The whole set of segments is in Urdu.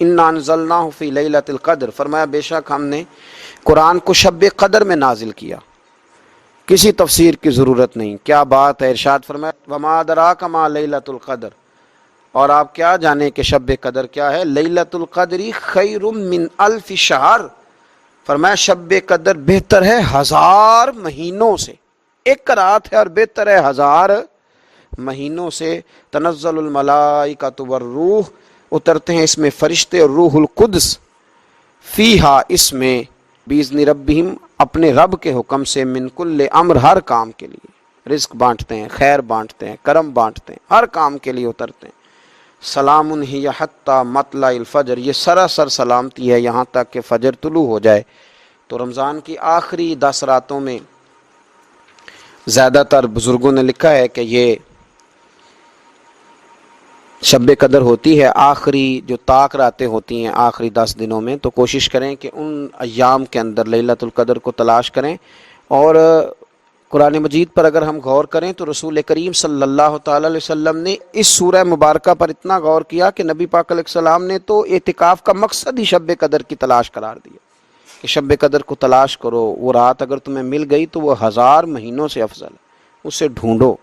انا انزلناہ فی لیلۃ القدر، فرمایا بے شک ہم نے قرآن کو شب قدر میں نازل کیا، کسی تفسیر کی ضرورت نہیں۔ کیا بات ہے، ارشاد فرمایا وما ادراک ما لیلۃ القدر، اور آپ کیا جانیں کہ شب قدر کیا ہے؟ لیلۃ القدر خیر من الف شہر، فرمایا شب قدر بہتر ہے 1000 مہینوں سے، ایک رات ہے اور بہتر ہے 1000 مہینوں سے۔ تنزل الملائکۃ والروح، اترتے ہیں اس میں فرشتے اور روح القدس، فیہا اس میں، باذن ربہم اپنے رب کے حکم سے، من کل امر ہر کام کے لیے، رزق بانٹتے ہیں، خیر بانٹتے ہیں، کرم بانٹتے ہیں، ہر کام کے لیے اترتے ہیں۔ سلام ہی حتی مطلع الفجر، یہ سراسر سلامتی ہے یہاں تک کہ فجر طلوع ہو جائے۔ تو رمضان کی آخری 10 راتوں میں زیادہ تر بزرگوں نے لکھا ہے کہ یہ شب قدر ہوتی ہے، آخری جو طاق راتیں ہوتی ہیں آخری 10 دنوں میں، تو کوشش کریں کہ ان ایام کے اندر لیلۃ القدر کو تلاش کریں۔ اور قرآن مجید پر اگر ہم غور کریں تو رسول کریم صلی اللہ تعالی علیہ وسلم نے اس سورہ مبارکہ پر اتنا غور کیا کہ نبی پاک علیہ السلام نے تو اعتکاف کا مقصد ہی شب قدر کی تلاش قرار دیا کہ شب قدر کو تلاش کرو، وہ رات اگر تمہیں مل گئی تو وہ 1000 مہینوں سے افضل ہے، اسے ڈھونڈو،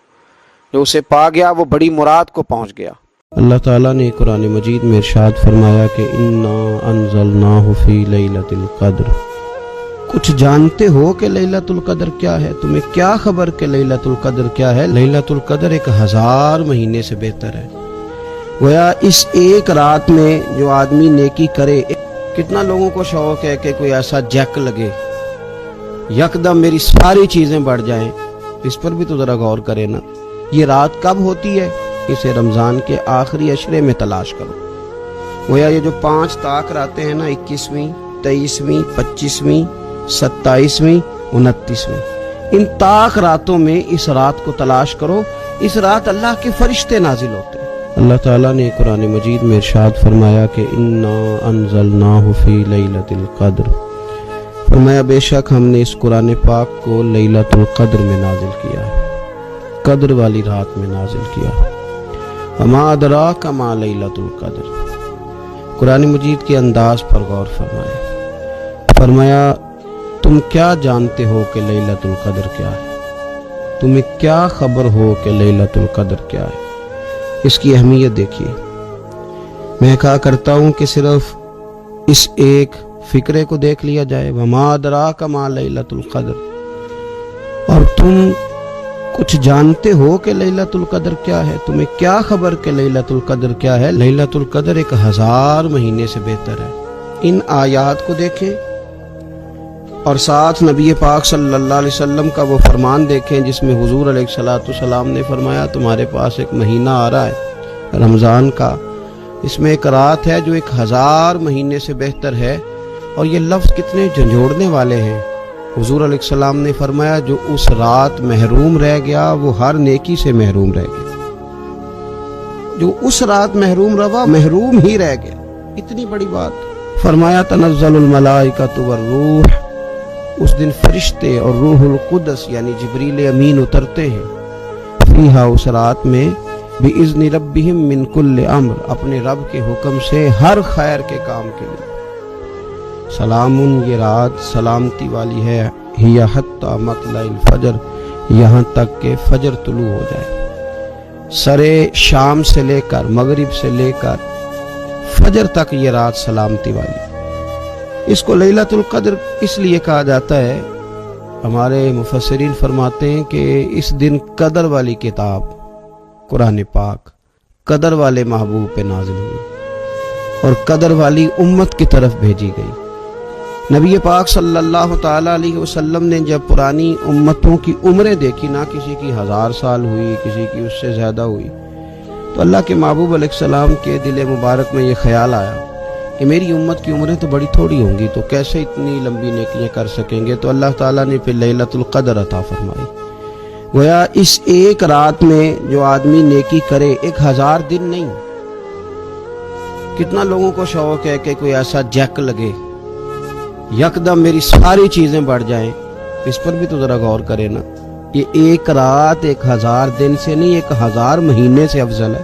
جو اسے پا گیا وہ بڑی مراد کو پہنچ گیا۔ اللہ تعالیٰ نے قرآن مجید میں ارشاد فرمایا کہ انا انزلناہ فی لیلۃ القدر، کچھ جانتے ہو کہ لیلۃ القدر کیا ہے؟ تمہیں کیا خبر کہ لیلۃ القدر کیا ہے؟ لیلۃ القدر 1000 مہینے سے بہتر ہے۔ گویا اس ایک رات میں جو آدمی نیکی کرے، کتنا لوگوں کو شوق ہے کہ کوئی ایسا جیک لگے، یکدم میری ساری چیزیں بڑھ جائیں، اس پر بھی تو ذرا غور کرے نا۔ یہ رات کب ہوتی ہے؟ اسے رمضان کے آخری عشرے میں تلاش کرو۔ گویا یہ جو 5 طاق راتیں ہیں نا، 21ویں، 23ویں، 25ویں، 27ویں، 29ویں، ان طاق راتوں میں اس رات کو تلاش کرو۔ اس رات اللہ کے فرشتے نازل ہوتے ہیں۔ اللہ تعالیٰ نے قرآن مجید میں ارشاد فرمایا کہ انا انزلناہ فی لیلۃ القدر، فرمایا بے شک ہم نے اس قرآن پاک کو لیلۃ القدر میں نازل کیا ہے، قدر والی رات میں نازل کیا۔ وما ادراک ما لیلۃ القدر، قرآن مجید کے انداز پر غور فرمائے، فرمایا تم کیا جانتے ہو کہ لیلۃ القدر کیا ہے؟ تمہیں کیا خبر ہو کہ لیلۃ القدر کیا ہے؟ اس کی اہمیت دیکھیے۔ میں کہا کرتا ہوں کہ صرف اس ایک فکرے کو دیکھ لیا جائے، وما ادراک ما لیلۃ القدر، اور تم کچھ جانتے ہو کہ لیلۃ القدر کیا ہے؟ تمہیں کیا خبر کہ لیلۃ القدر کیا ہے؟ لیلۃ القدر 1000 مہینے سے بہتر ہے۔ ان آیات کو دیکھیں اور ساتھ نبی پاک صلی اللہ علیہ وسلم کا وہ فرمان دیکھیں جس میں حضور علیہ الصلوۃ والسلام نے فرمایا تمہارے پاس ایک مہینہ آ رہا ہے رمضان کا، اس میں ایک رات ہے جو 1000 مہینے سے بہتر ہے، اور یہ لفظ کتنے جھنجھوڑنے والے ہیں۔ حضور علیہ السلام نے فرمایا جو اس رات محروم رہ گیا وہ ہر نیکی سے محروم رہ گیا، جو اس رات محروم رہا محروم ہی رہ گیا۔ اتنی بڑی بات فرمایا تنزل الملائکۃ والروح، اس دن فرشتے اور روح القدس یعنی جبریل امین اترتے ہیں، فیہا اس رات میں، باذن ربہم من کل امر اپنے رب کے حکم سے ہر خیر کے کام کے لیے۔ سلام، یہ رات سلامتی والی ہے، ہی حتی مطلع الفجر، یہاں تک کہ فجر طلوع ہو جائے۔ سرے شام سے لے کر مغرب سے لے کر فجر تک یہ رات سلامتی والی۔ اس کو لیلۃ القدر اس لیے کہا جاتا ہے، ہمارے مفسرین فرماتے ہیں کہ اس دن قدر والی کتاب قرآن پاک قدر والے محبوب پہ نازل ہوئی اور قدر والی امت کی طرف بھیجی گئی۔ نبی پاک صلی اللہ تعالی علیہ وسلم نے جب پرانی امتوں کی عمریں دیکھی، نہ کسی کی 1000 سال ہوئی، کسی کی اس سے زیادہ ہوئی، تو اللہ کے محبوب علیہ السلام کے دل مبارک میں یہ خیال آیا کہ میری امت کی عمریں تو بڑی تھوڑی ہوں گی، تو کیسے اتنی لمبی نیکیاں کر سکیں گے؟ تو اللہ تعالیٰ نے پھر لیلۃ القدر عطا فرمائی۔ گویا اس ایک رات میں جو آدمی نیکی کرے، 1000 دن نہیں۔ کتنا لوگوں کو شوق ہے کہ کوئی ایسا جیک لگے، یکدم میری ساری چیزیں بڑھ جائیں، اس پر بھی تو ذرا غور کرے نا۔ یہ ایک رات 1000 دن سے نہیں، 1000 مہینے سے افضل ہے۔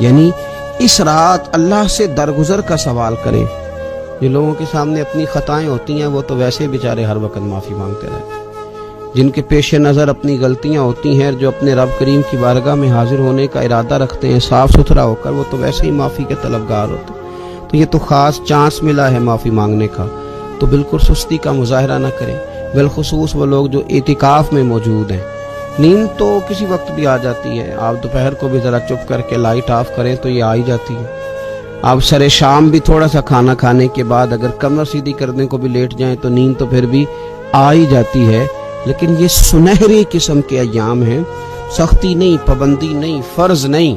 یعنی اس رات اللہ سے درگزر کا سوال کریں. جو لوگوں کے سامنے اپنی خطائیں ہوتی ہیں وہ تو ویسے بیچارے ہر وقت معافی مانگتے رہتے ہیں. جن کے پیش نظر اپنی غلطیاں ہوتی ہیں، جو اپنے رب کریم کی بارگاہ میں حاضر ہونے کا ارادہ رکھتے ہیں صاف ستھرا ہو کر، وہ تو ویسے ہی معافی کے طلبگار ہوتے ہیں. تو یہ تو خاص چانس ملا ہے معافی مانگنے کا، تو بالکل سستی کا مظاہرہ نہ کریں. بالخصوص وہ لوگ جو اعتکاف میں موجود ہیں. نیند تو کسی وقت بھی آ جاتی ہے. آپ دوپہر کو بھی ذرا چپ کر کے لائٹ آف کریں تو یہ آ ہی جاتی ہے. آپ سر شام بھی تھوڑا سا کھانا کھانے کے بعد اگر کمر سیدھی کرنے کو بھی لیٹ جائیں تو نیند تو پھر بھی آ ہی جاتی ہے. لیکن یہ سنہری قسم کے ایام ہیں، سختی نہیں، پابندی نہیں، فرض نہیں،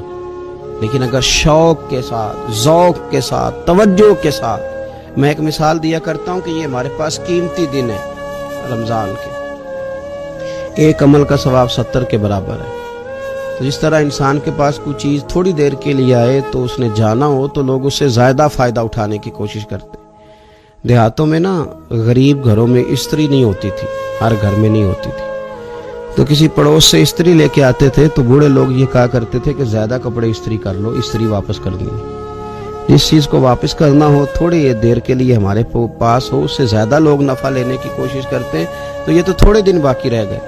لیکن اگر شوق کے ساتھ، ذوق کے ساتھ، توجہ کے ساتھ. میں ایک مثال دیا کرتا ہوں کہ یہ ہمارے پاس قیمتی دن ہے رمضان کے. ایک عمل کا ثواب 70 کے برابر ہے. تو جس طرح انسان کے پاس کوئی چیز تھوڑی دیر کے لیے آئے تو اس نے جانا ہو تو لوگ اس سے زیادہ فائدہ اٹھانے کی کوشش کرتے. دیہاتوں میں نا غریب گھروں میں استری نہیں ہوتی تھی، ہر گھر میں نہیں ہوتی تھی. تو کسی پڑوس سے استری لے کے آتے تھے تو بوڑھے لوگ یہ کہا کرتے تھے کہ زیادہ کپڑے استری کر لو، استری واپس کر دیں گے. جس چیز کو واپس کرنا ہو تھوڑی دیر کے لیے ہمارے پاس ہو، اس سے زیادہ لوگ نفع لینے کی کوشش کرتے ہیں. تو یہ تو تھوڑے دن باقی رہ گئے،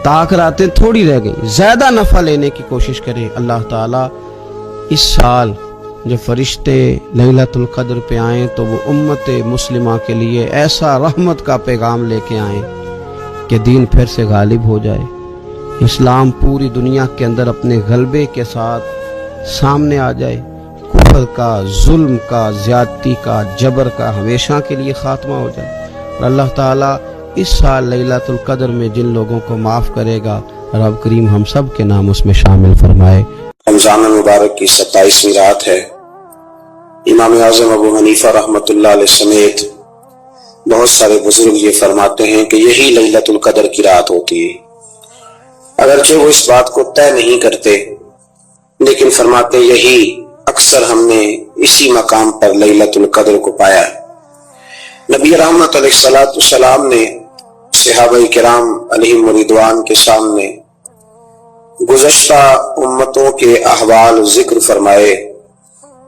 تاک راتیں تھوڑی رہ گئی، زیادہ نفع لینے کی کوشش کریں. اللہ تعالیٰ اس سال جب فرشتے لیلۃ القدر پہ آئیں تو وہ امت مسلمہ کے لیے ایسا رحمت کا پیغام لے کے آئیں کہ دین پھر سے غالب ہو جائے. اسلام پوری دنیا کے اندر اپنے غلبے کے ساتھ سامنے آ جائے. کفر کا، ظلم کا، زیادتی کا، جبر کا ہمیشہ کے لیے خاتمہ ہو جائے. اور اللہ تعالیٰ اس سال لیلۃ القدر میں جن لوگوں کو معاف کرے گا، رب کریم ہم سب کے نام اس میں شامل فرمائے. رمضان المبارک کی 27ویں رات ہے. امام اعظم ابو حنیفہ رحمۃ اللہ علیہ سمیت بہت سارے بزرگ یہ فرماتے ہیں کہ یہی لیلۃ القدر کی رات ہوتی ہے. اگرچہ وہ اس بات کو طے نہیں کرتے، لیکن فرماتے یہی اکثر ہم نے اسی مقام پر لیلۃ القدر کو پایا ہے. نبی رحمت علیہ السلام نے صحابہ کرام علیہم رضوان کے سامنے گزشتہ امتوں کے احوال ذکر فرمائے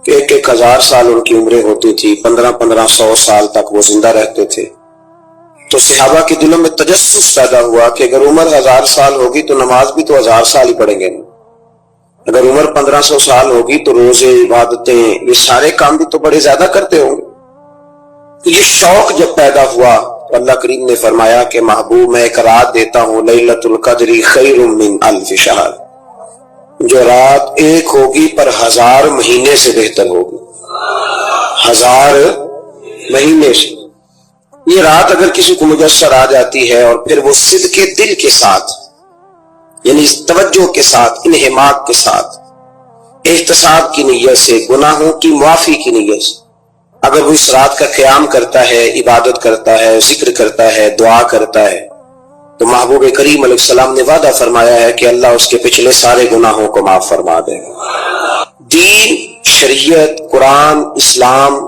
کہ 1000 سال ان کی عمریں ہوتی تھی، 1500 سال تک وہ زندہ رہتے تھے. تو صحابہ کے دلوں میں تجسس پیدا ہوا کہ اگر عمر 1000 سال ہوگی تو نماز بھی تو 1000 سال ہی پڑھیں گے. اگر عمر 1500 سال ہوگی تو روزے، عبادتیں، یہ سارے کام بھی تو بڑے زیادہ کرتے ہوں گے. یہ شوق جب پیدا ہوا تو اللہ کریم نے فرمایا کہ محبوب میں ایک رات دیتا ہوں، لیلۃ القدر خیر من الف شہر، جو رات ایک ہوگی پر 1000 مہینے سے بہتر ہوگی. 1000 مہینے سے یہ رات اگر کسی کو میسر آ جاتی ہے اور پھر وہ صدق دل کے ساتھ، یعنی توجہ کے ساتھ، انہماک کے ساتھ، احتساب کی نیت سے، گناہوں کی معافی کی نیت سے اگر وہ اس رات کا قیام کرتا ہے، عبادت کرتا ہے، ذکر کرتا ہے، دعا کرتا ہے، تو محبوب کریم علیہ السلام نے وعدہ فرمایا ہے کہ اللہ اس کے پچھلے سارے گناہوں کو معاف فرما دے گا. دین، شریعت، قرآن، اسلام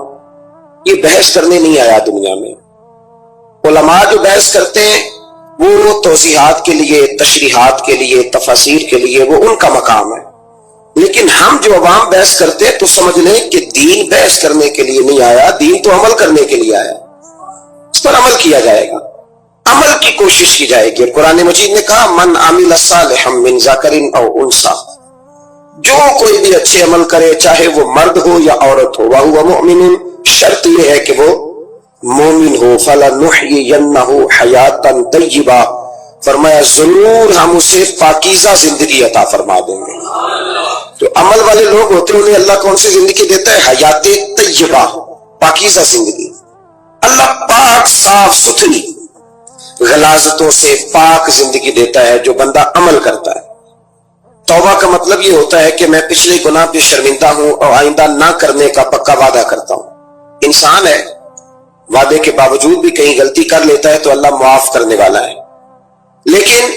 یہ بحث کرنے نہیں آیا دنیا میں. علماء جو بحث کرتے ہیں وہ توضیحات کے لیے، تشریحات کے لیے، تفاسیر کے لیے، وہ ان کا مقام ہے. لیکن ہم جو عوام بحث کرتے ہیں تو سمجھ لیں کہ دین بحث کرنے کے لیے نہیں آیا، دین تو عمل کرنے کے لیے آیا. اس پر عمل کیا جائے گا، عمل کی کوشش کی جائے گی. قرآن مجید نے کہا من عمل صالحا من ذکر او انثی، جو کوئی بھی اچھے عمل کرے چاہے وہ مرد ہو یا عورت ہو، وہو مؤمن، شرط یہ ہے کہ وہ مومن ہو. فلنحیینہ حیاتا طیبہ، فرمایا ضرور ہم اسے پاکیزہ زندگی عطا فرما دیں گے. تو عمل والے لوگ ہوتے ہیں انہیں اللہ کون سی زندگی دیتا ہے؟ حیات طیبہ، پاکیزہ زندگی. اللہ پاک، صاف ستھری، غلاظتوں سے پاک زندگی دیتا ہے جو بندہ عمل کرتا ہے. توبہ کا مطلب یہ ہوتا ہے کہ میں پچھلے گناہ پہ شرمندہ ہوں اور آئندہ نہ کرنے کا پکا وعدہ کرتا ہوں. انسان ہے، وعدے کے باوجود بھی کہیں غلطی کر لیتا ہے تو اللہ معاف کرنے والا ہے. لیکن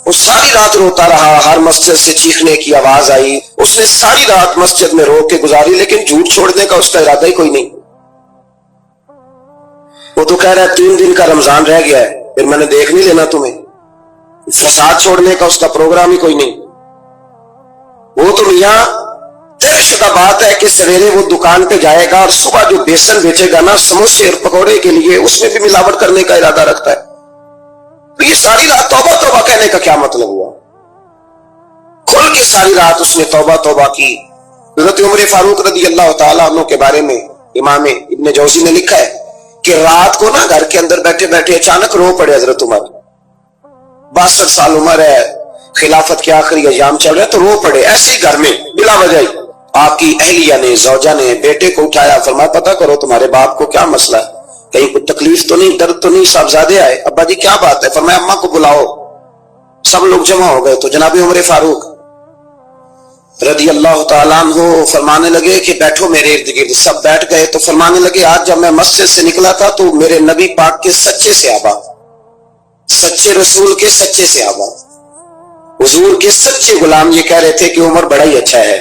وہ ساری رات روتا رہا، ہر مسجد سے چیخنے کی آواز آئی، اس نے ساری رات مسجد میں رو کے گزاری، لیکن جھوٹ چھوڑنے کا اس کا ارادہ ہی کوئی نہیں. وہ تو کہہ رہا ہے 3 دن کا رمضان رہ گیا ہے، پھر میں نے دیکھ نہیں لینا تمہیں. فساد چھوڑنے کا اس کا پروگرام ہی کوئی نہیں. وہ تو میاں طے شدہ بات ہے کہ سویرے وہ دکان پہ جائے گا اور صبح جو بیسن بیچے گا نا سموسے اور پکوڑے کے لیے، اس میں بھی ملاوٹ کرنے کا ارادہ رکھتا ہے. تو یہ ساری رات توبہ توبہ کہنے کا کیا مطلب ہوا؟ کھل کے ساری رات اس نے توبہ توبہ کی. حضرت عمر فاروق رضی اللہ تعالیٰ عنہ کے بارے میں امام ابن جوزی نے لکھا ہے کہ رات کو نا گھر کے اندر بیٹھے بیٹھے اچانک رو پڑے حضرت عمر. 62 سال عمر ہے، خلافت کے آخری ایام چل رہے تو رو پڑے ایسے ہی گھر میں بلا وجہ. آپ کی اہلیہ نے، زوجہ نے بیٹے کو اٹھایا، فرمایا پتہ کرو تمہارے باپ کو کیا مسئلہ ہے، کہیں کوئی تکلیف تو نہیں، درد تو نہیں، صاحبزادے آئے. ابا جی کیا بات ہے؟ فرمایا اماں کو بلاؤ. سب لوگ جمع ہو گئے تو جناب عمر فاروق رضی اللہ تعالیٰ عنہ فرمانے لگے کہ بیٹھو میرے ارد گرد. سب بیٹھ گئے تو فرمانے لگے آج جب میں مسجد سے نکلا تھا تو میرے نبی پاک کے سچے صحابہ، سچے رسول کے سچے صحابہ، حضور کے سچے غلام یہ کہہ رہے تھے کہ عمر بڑا ہی اچھا ہے،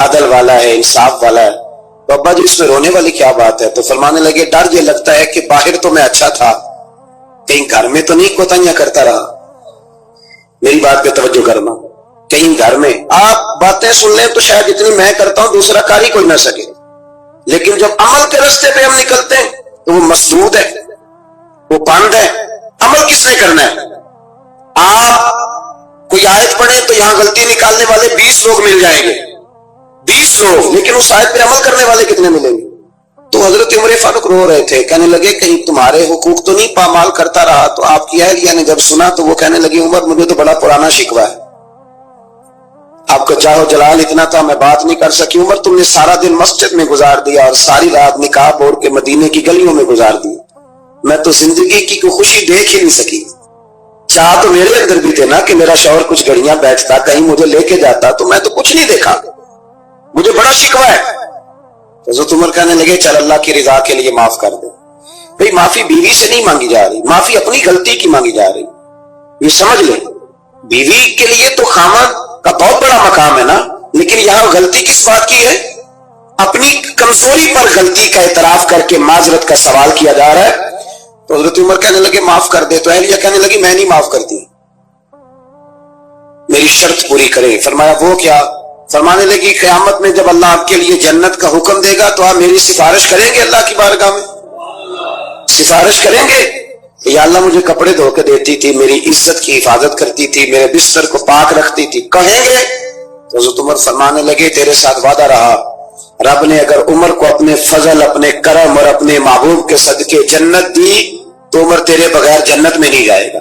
عدل والا ہے، انصاف والا ہے. تو ابا جی اس میں رونے والی کیا بات ہے؟ تو فرمانے لگے ڈر یہ لگتا ہے کہ باہر تو میں اچھا تھا، کہیں گھر میں تو نہیں کوتاہیاں کرتا رہا. میری بات پہ توجہ کرنا. کہیں گھر میں آپ باتیں سن لیں تو شاید جتنی میں کرتا ہوں دوسرا کار ہی کوئی نہ سکے، لیکن جب عمل کے راستے پہ ہم نکلتے ہیں تو وہ مسدود ہے، وہ بند ہے. عمل کس نے کرنا ہے؟ آپ کوئی آیت پڑھیں تو یہاں غلطی نکالنے والے 20 لوگ مل جائیں گے، 20 لوگ، لیکن اس آیت پہ عمل کرنے والے کتنے ملیں گے؟ تو حضرت عمر فاروق رو رہے تھے، کہنے لگے کہیں تمہارے حقوق تو نہیں پامال کرتا رہا. تو آپ کی اہلیہ نے جب سنا تو وہ کہنے لگی عمر مجھے تو بڑا پرانا شکوہ ہے، آپ کا جاہ و جلال اتنا تھا میں بات نہیں کر سکی. عمر تم نے سارا دن مسجد میں گزار دیا اور ساری رات نقاب اوڑھ کے مدینے کی گلیوں میں گزار دی، میں تو زندگی کی کوئی خوشی دیکھ ہی نہیں سکی. چاہ تو میرے اندر بھی تھے نا کہ میرا شوہر کچھ گھڑیاں بیٹھتا، کہیں مجھے لے کے جاتا، تو میں تو کچھ نہیں دیکھا، مجھے بڑا شکوہ ہے. حضرت عمر کہنے لگے چل اللہ کی رضا کے لیے معاف کر دے. بھئی معافی بیوی سے نہیں مانگی جا رہی، معافی اپنی غلطی کی مانگی جا رہی. یہ سمجھ لیں بیوی کے لیے تو خامد کا بہت بڑا مقام ہے نا، لیکن یہاں غلطی کس بات کی ہے؟ اپنی کمزوری پر غلطی کا اعتراف کر کے معذرت کا سوال کیا جا رہا ہے. تو حضرت عمر کہنے لگے معاف کر دے. تو اہلیہ کہنے لگی میں نہیں معاف کرتی، میری شرط پوری کرے. فرمایا وہ کیا؟ فرمانے لگی قیامت میں جب اللہ آپ کے لیے جنت کا حکم دے گا تو آپ میری سفارش کریں گے اللہ کی بارگاہ میں؟ سفارش کریں گے یا اللہ مجھے کپڑے دھو کے دیتی تھی، میری عزت کی حفاظت کرتی تھی، میرے بستر کو پاک رکھتی تھی، کہیں گے؟ تو حضرت عمر فرمانے لگے تیرے ساتھ وعدہ رہا، رب نے اگر عمر کو اپنے فضل، اپنے کرم اور اپنے محبوب کے صدقے جنت دی تو عمر تیرے بغیر جنت میں نہیں جائے گا.